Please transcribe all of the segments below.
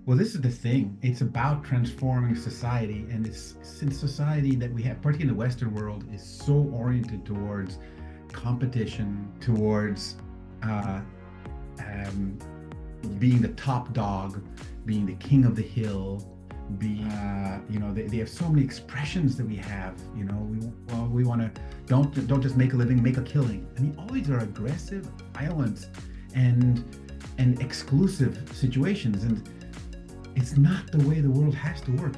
Well, this is the thing. It's about transforming society. And it's since society that we have, particularly in the Western world, is so oriented towards competition, towards uh, um, being the top dog, being the king of the hill, being, they have so many expressions that we have. We want to don't just make a living, make a killing. I mean, all these are aggressive, violent, and exclusive situations, and it's not the way the world has to work.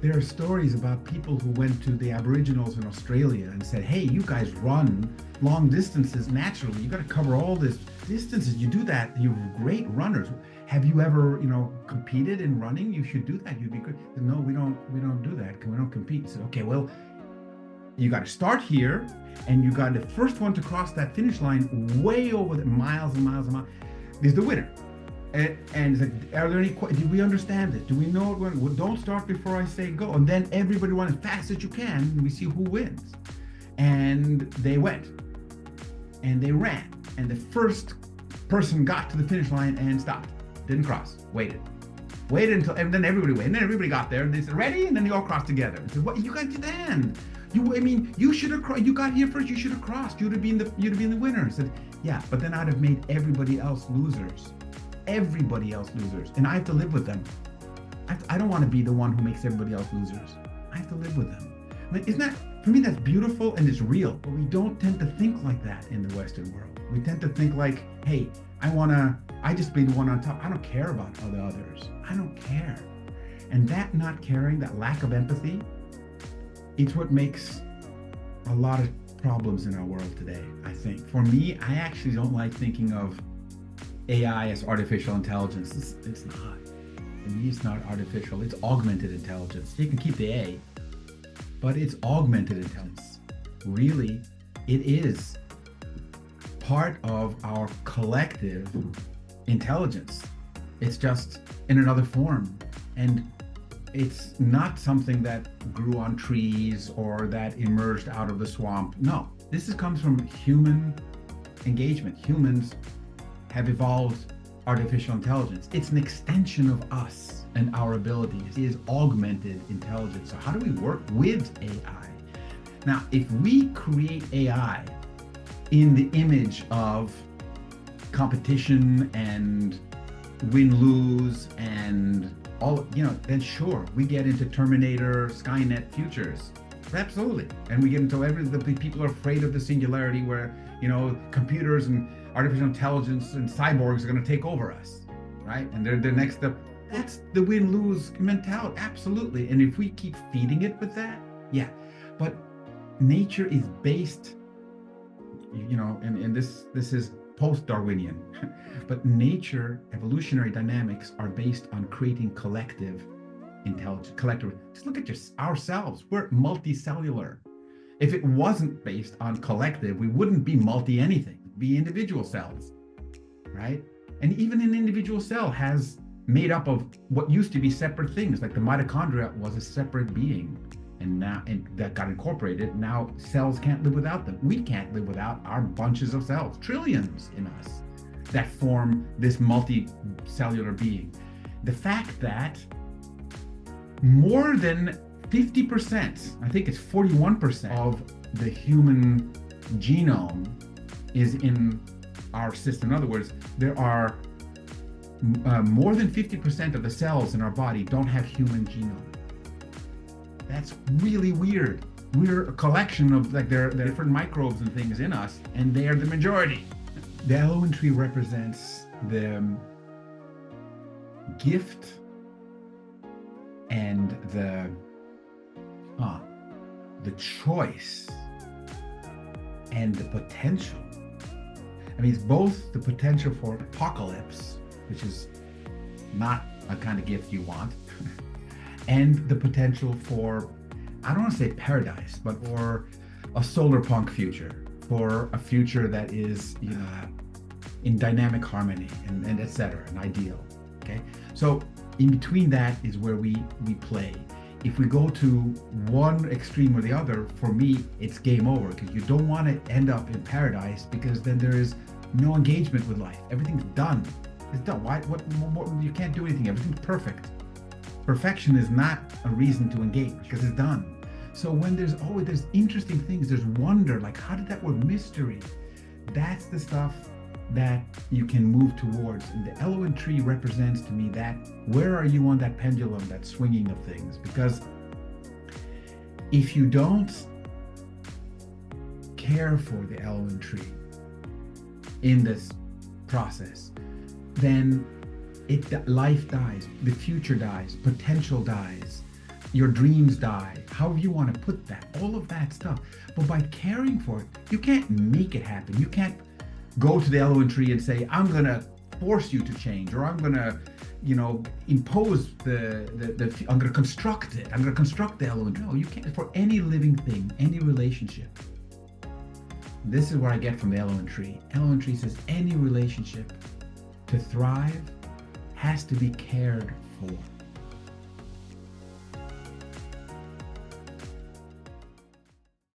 There are stories about people who went to the Aboriginals in Australia and said, hey, you guys run long distances naturally. You got to cover all this distances. You do that, you're great runners. Have you ever, competed in running? You should do that. You'd be good. No, we don't do that. We don't compete. So, okay, well, you got to start here, and you got the first one to cross that finish line way over the miles and miles and miles is the winner. And it's like, are there any? Did we understand it? Do we know it? Well, don't start before I say go. And then everybody run as fast as you can, and we see who wins. And they went, and they ran, and the first person got to the finish line and stopped, didn't cross, waited until, and then everybody waited, and then everybody got there, and they said ready, and then they all crossed together. And said, what? You guys did that? You should have crossed. You got here first. You should have crossed. You'd have been the winner. I said, yeah, but then I'd have made everybody else losers. Everybody else losers, and I have to live with them. I don't want to be the one who makes everybody else losers. I have to live with them. I mean, isn't that, for me, that's beautiful and it's real, but we don't tend to think like that in the Western world. We tend to think like, hey, I just be the one on top. I don't care about the others. I don't care. And that not caring, that lack of empathy, it's what makes a lot of problems in our world today, I think. For me, I actually don't like thinking of AI as artificial intelligence. It's not. For me, it's not artificial. It's augmented intelligence. You can keep the A, but it's augmented intelligence. Really, it is part of our collective intelligence. It's just in another form. And it's not something that grew on trees or that emerged out of the swamp. No, comes from human engagement. Humans have evolved artificial intelligence. It's an extension of us and our abilities. It is augmented intelligence. So how do we work with AI? Now, if we create AI in the image of competition and win-lose and all, then sure, we get into Terminator, Skynet futures. Absolutely. And we get into the people are afraid of the singularity where, computers and artificial intelligence and cyborgs are going to take over us, right? And they're next step. That's the win-lose mentality, absolutely. And if we keep feeding it with that, yeah. But nature is based, and this is post-Darwinian, but nature, evolutionary dynamics are based on creating collective intelligence, collective. Just look at ourselves. We're multicellular. If it wasn't based on collective, we wouldn't be multi-anything. Be individual cells, right? And even an individual cell has made up of what used to be separate things, like the mitochondria was a separate being, and that got incorporated. Now cells can't live without them. We can't live without our bunches of cells, trillions in us, that form this multicellular being. The fact that more than 50%, I think it's 41% of the human genome is in our system. In other words, there are more than 50% of the cells in our body don't have human genome. That's really weird. We're a collection of, like, there are different microbes and things in us, and they are the majority. The Elowyn tree represents the gift and the choice and the potential. I mean, it's both the potential for apocalypse, which is not a kind of gift you want, and the potential for, I don't want to say paradise, but for a solar punk future, for a future that is, in dynamic harmony and etc., an ideal. Okay, so in between that is where we play. If we go to one extreme or the other, for me, it's game over, because you don't want to end up in paradise, because then there is no engagement with life. Everything's done. It's done. Why? What? You can't do anything. Everything's perfect. Perfection is not a reason to engage because it's done. So when there's interesting things, there's wonder, like how did that work? Mystery. That's the stuff that you can move towards. And the Elowyn tree represents to me that where are you on that pendulum, that swinging of things? Because if you don't care for the Elowyn tree in this process, then life dies, the future dies, potential dies, your dreams die, however you want to put that, all of that stuff. But by caring for it, you can't make it happen. You can't go to the Elowyn tree and say, I'm going to force you to change, or I'm going to, impose I'm going to construct it. I'm going to construct the Elowyn tree. No, you can't. For any living thing, any relationship. This is what I get from the Elowyn tree. Elowyn tree says any relationship to thrive has to be cared for.